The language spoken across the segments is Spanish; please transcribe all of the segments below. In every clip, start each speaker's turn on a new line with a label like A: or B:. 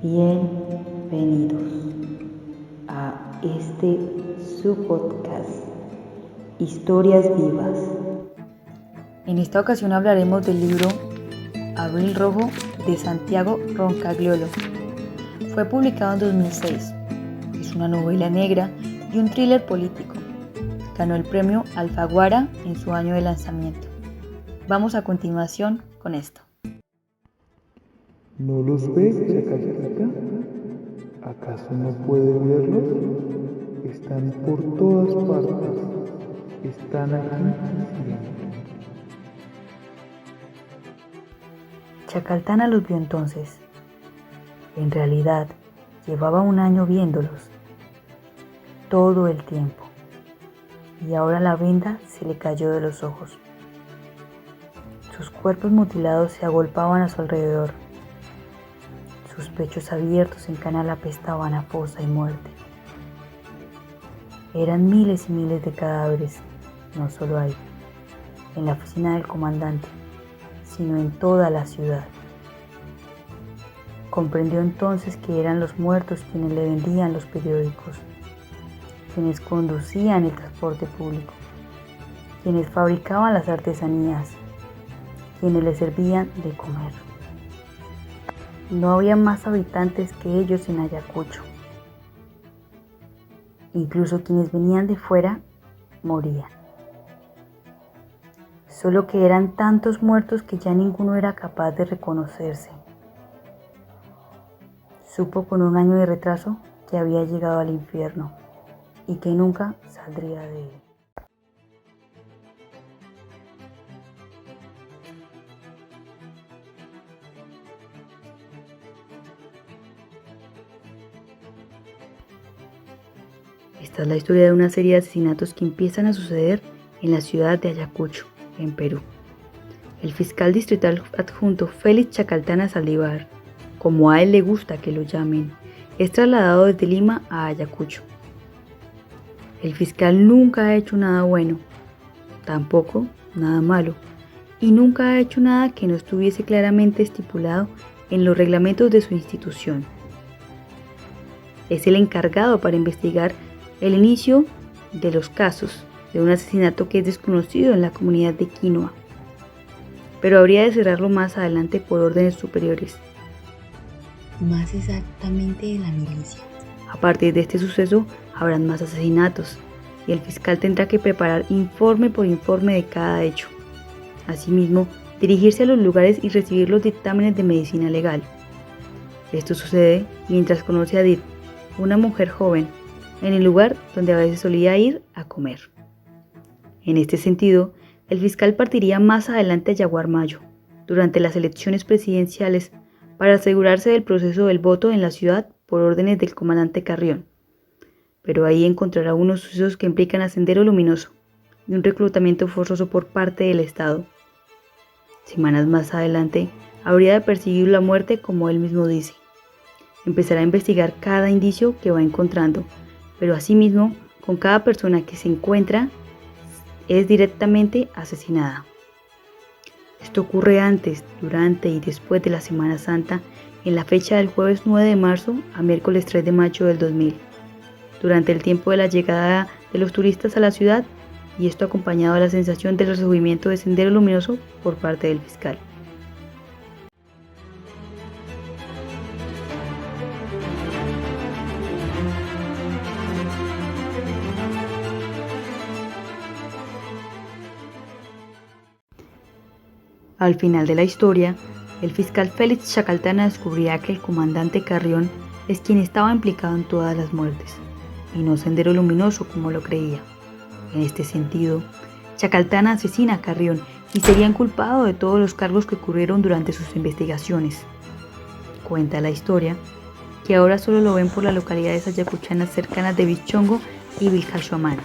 A: Bienvenidos a su podcast, Historias Vivas.
B: En esta ocasión hablaremos del libro Abril Rojo de Santiago Roncagliolo. Fue publicado en 2006. Es una novela negra y un thriller político. Ganó el premio Alfaguara en su año de lanzamiento. Vamos a continuación con esto.
C: ¿No los ves, Chacaltita? ¿Acaso no puede verlos? Están por todas partes. Están aquí siempre.
B: Chacaltana los vio entonces. En realidad, llevaba un año viéndolos. Todo el tiempo. Y ahora la venda se le cayó de los ojos. Sus cuerpos mutilados se agolpaban a su alrededor. Sus pechos abiertos en canal apestaban a fosa y muerte. Eran miles y miles de cadáveres, no solo ahí, en la oficina del comandante, sino en toda la ciudad. Comprendió entonces que eran los muertos quienes le vendían los periódicos, quienes conducían el transporte público, quienes fabricaban las artesanías, quienes le servían de comer. No había más habitantes que ellos en Ayacucho. Incluso quienes venían de fuera morían. Solo que eran tantos muertos que ya ninguno era capaz de reconocerse. Supo con un año de retraso que había llegado al infierno y que nunca saldría de él. Esta es la historia de una serie de asesinatos que empiezan a suceder en la ciudad de Ayacucho, en Perú. El fiscal distrital adjunto Félix Chacaltana Saldívar, como a él le gusta que lo llamen, es trasladado desde Lima a Ayacucho. El fiscal nunca ha hecho nada bueno, tampoco nada malo, y nunca ha hecho nada que no estuviese claramente estipulado en los reglamentos de su institución. Es el encargado para investigar el inicio de los casos de un asesinato que es desconocido en la comunidad de Quinoa, pero habría de cerrarlo más adelante por órdenes superiores. Más exactamente de la milicia. A partir de este suceso habrán más asesinatos y el fiscal tendrá que preparar informe por informe de cada hecho. Asimismo, dirigirse a los lugares y recibir los dictámenes de medicina legal. Esto sucede mientras conoce a Edith, una mujer joven, en el lugar donde a veces solía ir a comer. En este sentido, el fiscal partiría más adelante a Yaguarmayo, durante las elecciones presidenciales, para asegurarse del proceso del voto en la ciudad por órdenes del comandante Carrión. Pero ahí encontrará unos sucesos que implican a Sendero Luminoso y un reclutamiento forzoso por parte del Estado. Semanas más adelante, habría de perseguir la muerte como él mismo dice. Empezará a investigar cada indicio que va encontrando, pero asimismo, con cada persona que se encuentra, es directamente asesinada. Esto ocurre antes, durante y después de la Semana Santa, en la fecha del jueves 9 de marzo a miércoles 3 de mayo del 2000, durante el tiempo de la llegada de los turistas a la ciudad, y esto acompañado de la sensación del resurgimiento de Sendero Luminoso por parte del fiscal. Al final de la historia, el fiscal Félix Chacaltana descubrirá que el comandante Carrión es quien estaba implicado en todas las muertes, y no Sendero Luminoso como lo creía. En este sentido, Chacaltana asesina a Carrión y sería inculpado de todos los cargos que ocurrieron durante sus investigaciones. Cuenta la historia que ahora solo lo ven por las localidades ayacuchanas cercanas de Bichongo y Vilcashuamán.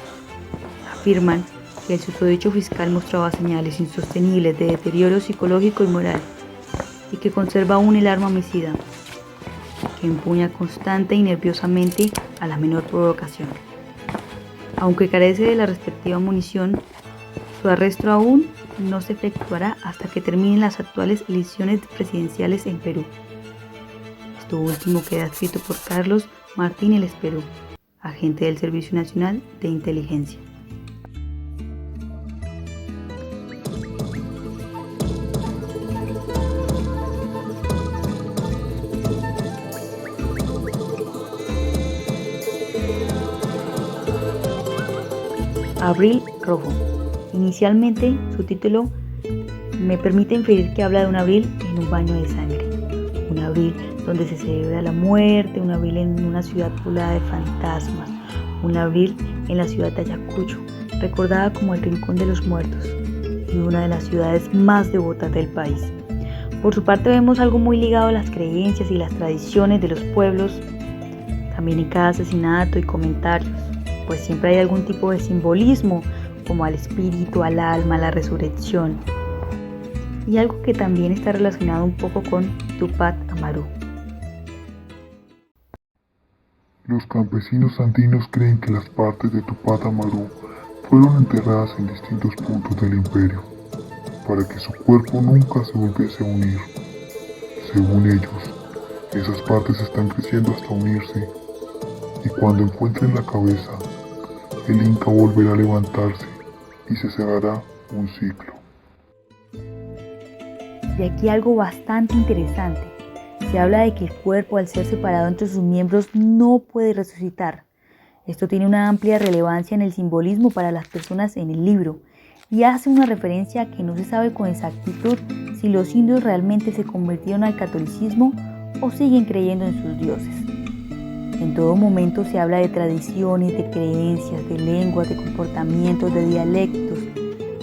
B: Afirman que el susodicho fiscal mostraba señales insostenibles de deterioro psicológico y moral, y que conserva aún el arma homicida, que empuña constante y nerviosamente a la menor provocación. Aunque carece de la respectiva munición, su arresto aún no se efectuará hasta que terminen las actuales elecciones presidenciales en Perú. Esto último queda escrito por Carlos Martínez Perú, agente del Servicio Nacional de Inteligencia. Abril Rojo. Inicialmente, su título me permite inferir que habla de un abril en un baño de sangre. Un abril donde se celebra la muerte, un abril en una ciudad poblada de fantasmas, un abril en la ciudad de Ayacucho, recordada como el Rincón de los Muertos y una de las ciudades más devotas del país. Por su parte vemos algo muy ligado a las creencias y las tradiciones de los pueblos, también en cada asesinato y comentarios, pues siempre hay algún tipo de simbolismo, como al espíritu, al alma, a la resurrección, y algo que también está relacionado un poco con Tupac Amaru.
C: Los campesinos andinos creen que las partes de Tupac Amaru fueron enterradas en distintos puntos del imperio, para que su cuerpo nunca se volviese a unir. Según ellos, esas partes están creciendo hasta unirse, y cuando encuentren la cabeza, el Inca volverá a levantarse y se cerrará un ciclo.
B: Y aquí algo bastante interesante. Se habla de que el cuerpo, al ser separado entre sus miembros, no puede resucitar. Esto tiene una amplia relevancia en el simbolismo para las personas en el libro y hace una referencia a que no se sabe con exactitud si los indios realmente se convirtieron al catolicismo o siguen creyendo en sus dioses. En todo momento se habla de tradiciones, de creencias, de lenguas, de comportamientos, de dialectos,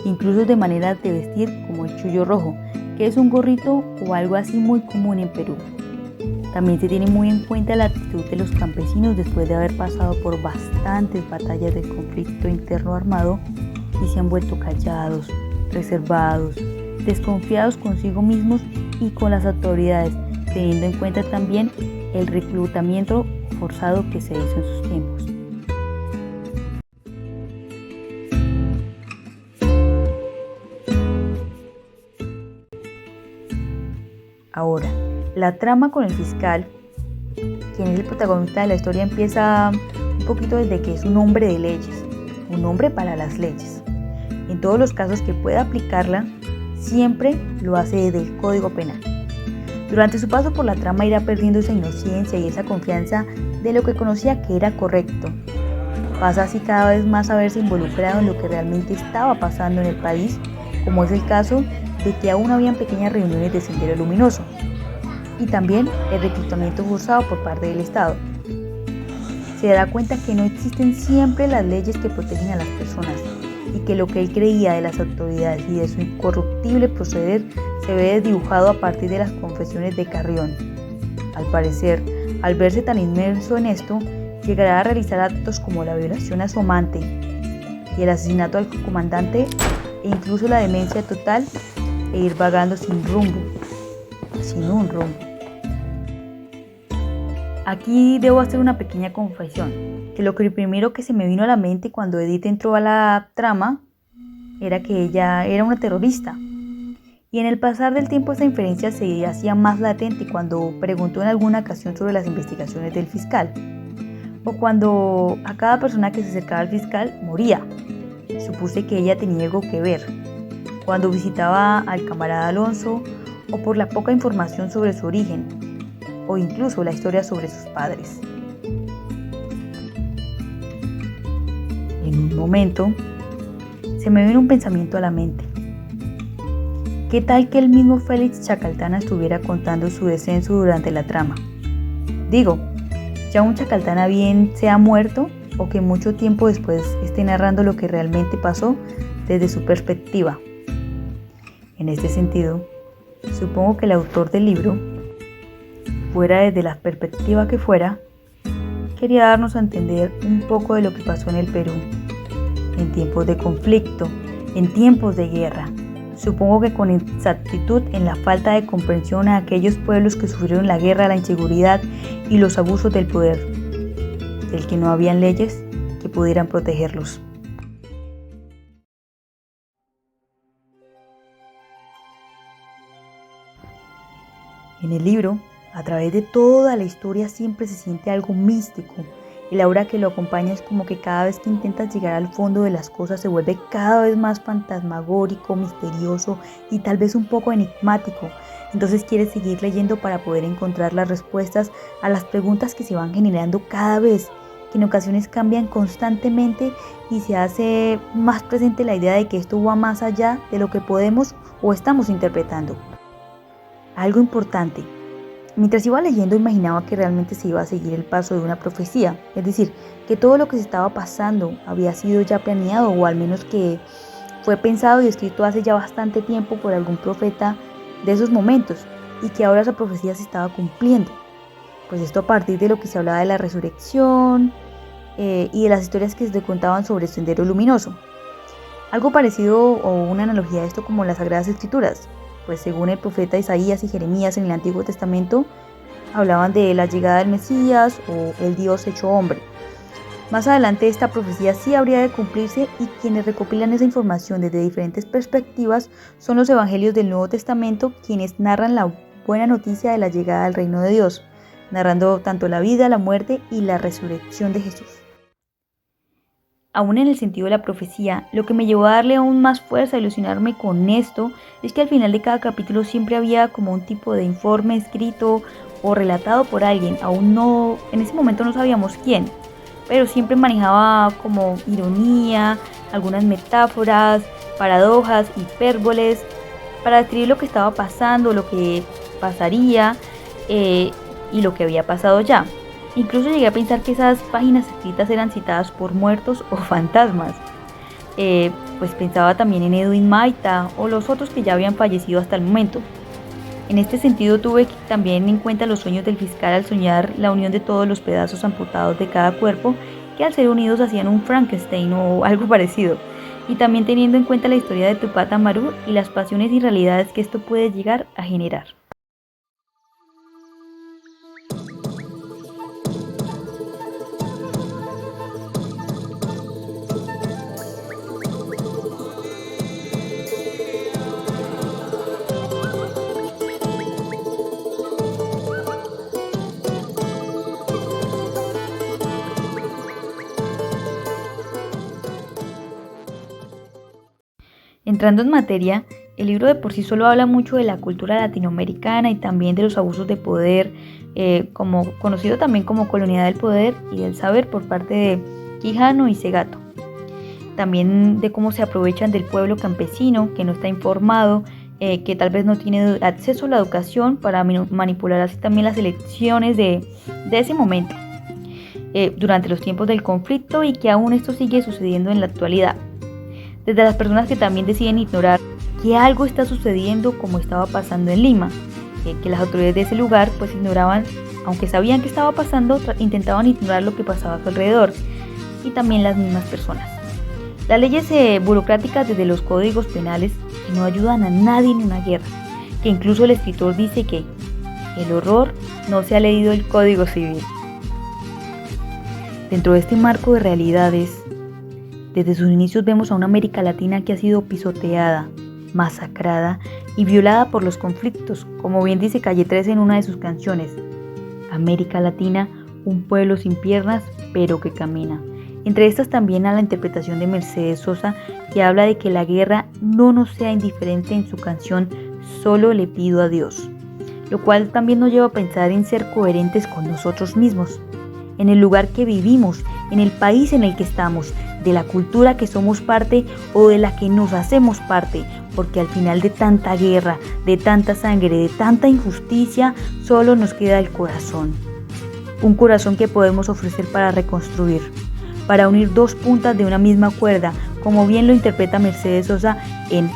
B: incluso de maneras de vestir como el chullo rojo, que es un gorrito o algo así muy común en Perú. También se tiene muy en cuenta la actitud de los campesinos después de haber pasado por bastantes batallas de conflicto interno armado y se han vuelto callados, reservados, desconfiados consigo mismos y con las autoridades, teniendo en cuenta también el reclutamiento forzado que se hizo en sus tiempos. Ahora, la trama con el fiscal, quien es el protagonista de la historia, empieza un poquito desde que es un hombre de leyes, un hombre para las leyes. En todos los casos que pueda aplicarla, siempre lo hace desde el Código Penal. Durante su paso por la trama irá perdiendo esa inocencia y esa confianza de lo que conocía que era correcto. Pasa así cada vez más a verse involucrado en lo que realmente estaba pasando en el país, como es el caso de que aún habían pequeñas reuniones de Sendero Luminoso, y también el reclutamiento forzado por parte del Estado. Se da cuenta que no existen siempre las leyes que protegen a las personas y que lo que él creía de las autoridades y de su incorruptible proceder se ve desdibujado a partir de las confesiones de Carrión. Al parecer, al verse tan inmerso en esto, llegará a realizar actos como la violación a su amante y el asesinato al comandante e incluso la demencia total e ir vagando sin un rumbo. Aquí debo hacer una pequeña confesión, que lo primero que se me vino a la mente cuando Edith entró a la trama era que ella era una terrorista. Y en el pasar del tiempo esta inferencia se hacía más latente cuando preguntó en alguna ocasión sobre las investigaciones del fiscal, o cuando a cada persona que se acercaba al fiscal moría. Supuse que ella tenía algo que ver, cuando visitaba al camarada Alonso, o por la poca información sobre su origen, o incluso la historia sobre sus padres. En un momento, se me vino un pensamiento a la mente. ¿Qué tal que el mismo Félix Chacaltana estuviera contando su descenso durante la trama? Digo, ya un Chacaltana bien sea muerto o que mucho tiempo después esté narrando lo que realmente pasó desde su perspectiva. En este sentido, supongo que el autor del libro, fuera desde la perspectiva que fuera, quería darnos a entender un poco de lo que pasó en el Perú, en tiempos de conflicto, en tiempos de guerra. Supongo que con exactitud en la falta de comprensión a aquellos pueblos que sufrieron la guerra, la inseguridad y los abusos del poder, del que no habían leyes que pudieran protegerlos. En el libro A través de toda la historia siempre se siente algo místico. El aura que lo acompaña es como que cada vez que intentas llegar al fondo de las cosas se vuelve cada vez más fantasmagórico, misterioso y tal vez un poco enigmático. Entonces quieres seguir leyendo para poder encontrar las respuestas a las preguntas que se van generando cada vez, que en ocasiones cambian constantemente y se hace más presente la idea de que esto va más allá de lo que podemos o estamos interpretando. Algo importante. Mientras iba leyendo imaginaba que realmente se iba a seguir el paso de una profecía, es decir, que todo lo que se estaba pasando había sido ya planeado o al menos que fue pensado y escrito hace ya bastante tiempo por algún profeta de esos momentos y que ahora esa profecía se estaba cumpliendo. Pues esto a partir de lo que se hablaba de la resurrección y de las historias que se contaban sobre el sendero luminoso. Algo parecido o una analogía a esto como las Sagradas Escrituras. Pues según el profeta Isaías y Jeremías en el Antiguo Testamento, hablaban de la llegada del Mesías o el Dios hecho hombre. Más adelante esta profecía sí habría de cumplirse y quienes recopilan esa información desde diferentes perspectivas son los evangelios del Nuevo Testamento, quienes narran la buena noticia de la llegada del reino de Dios, narrando tanto la vida, la muerte y la resurrección de Jesús. Aún en el sentido de la profecía, lo que me llevó a darle aún más fuerza a ilusionarme con esto es que al final de cada capítulo siempre había como un tipo de informe escrito o relatado por alguien, aún no, en ese momento no sabíamos quién, pero siempre manejaba como ironía, algunas metáforas, paradojas, hipérboles, para describir lo que estaba pasando, lo que pasaría y lo que había pasado ya. Incluso llegué a pensar que esas páginas escritas eran citadas por muertos o fantasmas. Pues pensaba también en Edwin Maita o los otros que ya habían fallecido hasta el momento. En este sentido tuve también en cuenta los sueños del fiscal al soñar la unión de todos los pedazos amputados de cada cuerpo que al ser unidos hacían un Frankenstein o algo parecido. Y también teniendo en cuenta la historia de Tupac Amaru y las pasiones y realidades que esto puede llegar a generar. Entrando en materia, el libro de por sí solo habla mucho de la cultura latinoamericana y también de los abusos de poder, como conocido también como colonia del poder y del saber por parte de Quijano y Segato. También de cómo se aprovechan del pueblo campesino que no está informado, que tal vez no tiene acceso a la educación para manipular así también las elecciones de ese momento, durante los tiempos del conflicto y que aún esto sigue sucediendo en la actualidad. Desde las personas que también deciden ignorar que algo está sucediendo como estaba pasando en Lima, que las autoridades de ese lugar pues ignoraban, aunque sabían que estaba pasando, intentaban ignorar lo que pasaba a su alrededor, y también las mismas personas. Las leyes burocráticas desde los códigos penales que no ayudan a nadie en una guerra, que incluso el escritor dice que el horror no se ha leído el Código Civil. Dentro de este marco de realidades, desde sus inicios vemos a una América Latina que ha sido pisoteada, masacrada y violada por los conflictos, como bien dice Calle 13 en una de sus canciones. América Latina, un pueblo sin piernas, pero que camina. Entre estas también a la interpretación de Mercedes Sosa, que habla de que la guerra no nos sea indiferente en su canción Solo le pido a Dios, lo cual también nos lleva a pensar en ser coherentes con nosotros mismos, en el lugar que vivimos, en el país en el que estamos, de la cultura que somos parte o de la que nos hacemos parte, porque al final de tanta guerra, de tanta sangre, de tanta injusticia, solo nos queda el corazón. Un corazón que podemos ofrecer para reconstruir, para unir dos puntas de una misma cuerda, como bien lo interpreta Mercedes Sosa en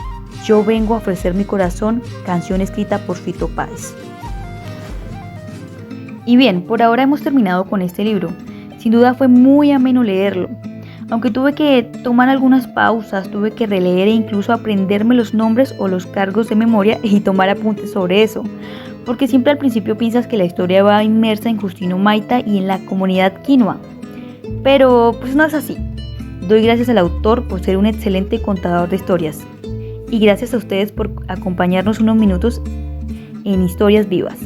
B: Yo vengo a ofrecer mi corazón, canción escrita por Fito Páez. Y bien, por ahora hemos terminado con este libro. Sin duda fue muy ameno leerlo. Aunque tuve que tomar algunas pausas, tuve que releer e incluso aprenderme los nombres o los cargos de memoria y tomar apuntes sobre eso. Porque siempre al principio piensas que la historia va inmersa en Justino Maita y en la comunidad quinoa. Pero pues no es así. Doy gracias al autor por ser un excelente contador de historias. Y gracias a ustedes por acompañarnos unos minutos en Historias Vivas.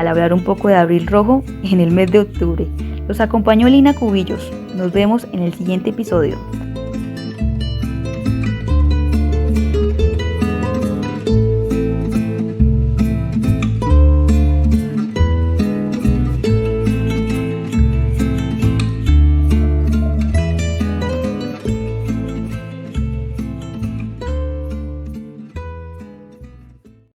B: al hablar un poco de Abril Rojo en el mes de octubre. Los acompañó Lina Cubillos. Nos vemos en el siguiente episodio.